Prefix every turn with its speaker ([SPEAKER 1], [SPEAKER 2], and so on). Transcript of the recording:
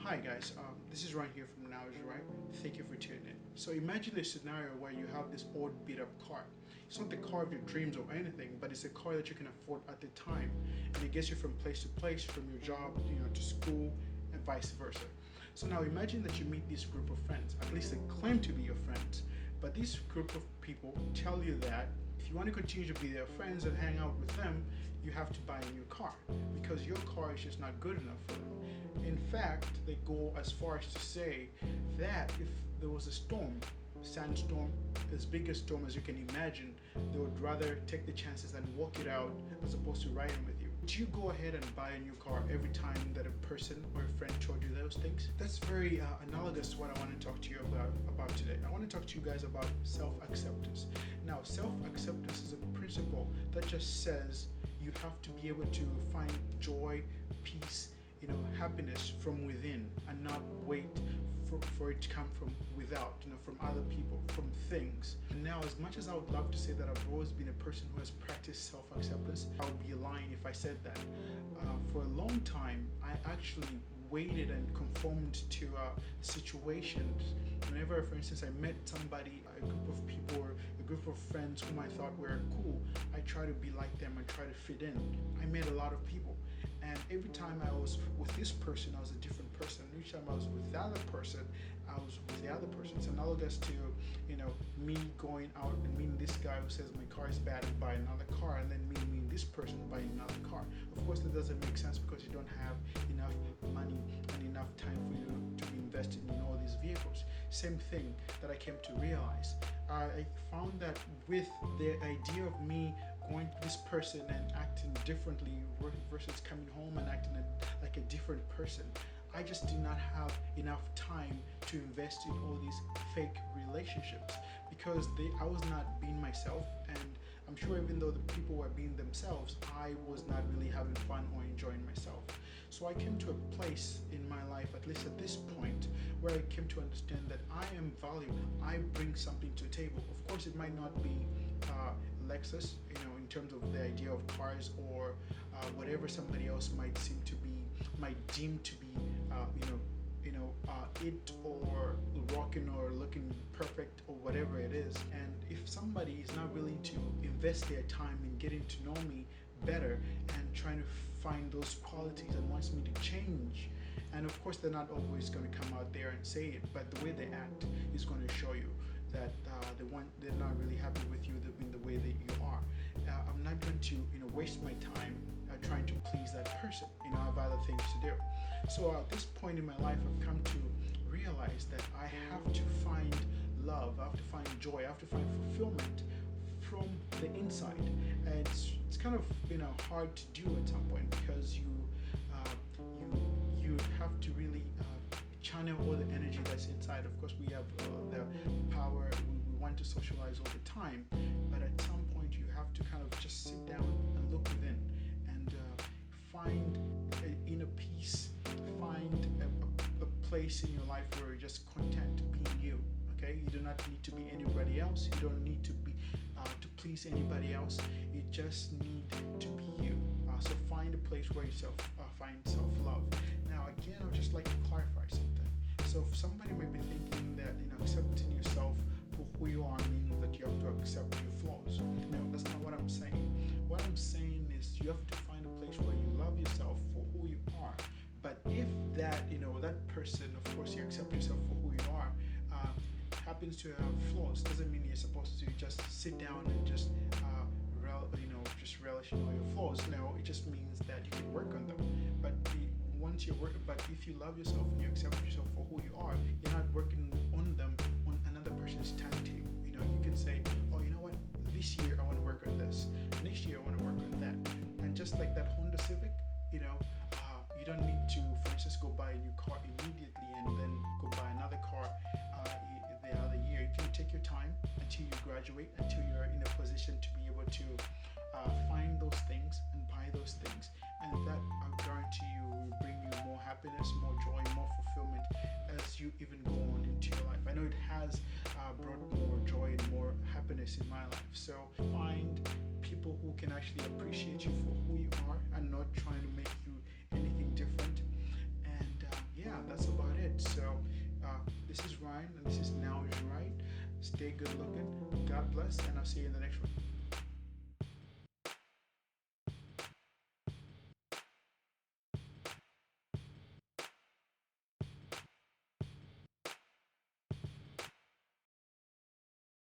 [SPEAKER 1] Hi guys, this is Ryan here from Now Is Right. Thank you for tuning in. So imagine a scenario where you have this old beat up car. It's not the car of your dreams or anything, but it's a car that you can afford at the time, and it gets you from place to place, from your job, to school, and vice versa. So now imagine that you meet this group of friends. At least they claim to be your friends, but this group of people tell you that if you want to continue to be their friends and hang out with them, you have to buy a new car because your car is just not good enough for them. In fact, they go as far as to say that if there was a storm, sandstorm, as big a storm as you can imagine, they would rather take the chances and walk it out as opposed to riding with you. Would you go ahead and buy a new car every time that a person or a friend told you those things? That's very analogous to what I want to talk to you about today. I want to talk to you guys about self-acceptance. Now, self-acceptance is a principle that just says you have to be able to find joy, peace, happiness from within and not wait for it to come from without, from other people, from things. And now, as much as I would love to say that I've always been a person who has practiced self-acceptance, I would be lying if I said that. For a long time, I actually waited and conformed to situations. Whenever, for instance, I met somebody, a group of people, or a group of friends whom I thought were cool, I try to be like them and try to fit in. I met a lot of people. And every time I was with this person, I was a different person. Each time I was with the other person, I was with the other person. It's analogous to, me going out and meeting this guy who says my car is bad and buy another car, and then me meeting this person buying another car. Of course, that doesn't make sense because you don't have enough money and enough time for you to be invested in all these vehicles. Same thing that I came to realize. I found that with the idea of me going to this person and acting differently versus coming home and acting like a different person, I just did not have enough time to invest in all these fake relationships because I was not being myself, and I'm sure even though the people were being themselves, I was not really having fun or enjoying myself. So I came to a place in my life, at least at this point, where I came to understand that I am valuable. I bring something to the table. Of course, it might not be Lexus, in terms of the idea of cars or whatever somebody else might deem to be, it or rocking or looking perfect or whatever it is. And if somebody is not willing to invest their time in getting to know me better and trying to find those qualities and wants me to change, and of course they're not always going to come out there and say it, but the way they act is going to show you that they're not really happy with you in the way that you are. I'm not going to waste my time trying to please that person. I have other things to do. So at this point in my life, I've come to realize that I have to find love, I have to find joy, I have to find fulfillment from the inside. And it's kind of hard to do at some point because you have to really channel all the energy that's inside. Of course, we have the power. We want to socialize all the time, but at some point you have to kind of just sit down and look within and find inner peace. Find a place in your life where you're just content being you. Okay, you do not need to be anybody else. You don't need to be to please anybody else. You just need to be you. So find a place where you find self-love. Now, again, I would just like to clarify something. So if somebody might be thinking that accepting yourself for who you are means that you have to accept your flaws. No, that's not what I'm saying. What I'm saying is you have to find a place where you love yourself for who you are. But if that person, of course, you accept yourself for who you are, happens to have flaws, doesn't mean you're supposed to just sit down and just relish in all your flaws. No, it just means that you can work on them. But if you love yourself and you accept yourself for who you are, you're not working on them on another person's timetable. You can say, oh, you know what? This year I want to work on this. Next year I want to work on that. And just like that Honda Civic, you don't need to, for instance, go buy a new car immediately and then go buy another car the other year. You can take your time until you graduate, until you're in a position to be able to find those things and buy those things, and that I guarantee you will bring you more happiness, more joy, more fulfillment as you even go on into your life. I know it has brought more joy and more happiness in my life. So find people who can actually appreciate you for who you are and not trying to make you anything different. And that's about This is Ryan, and this is Now Is Right. Stay good looking. God bless, and I'll see you in the next one.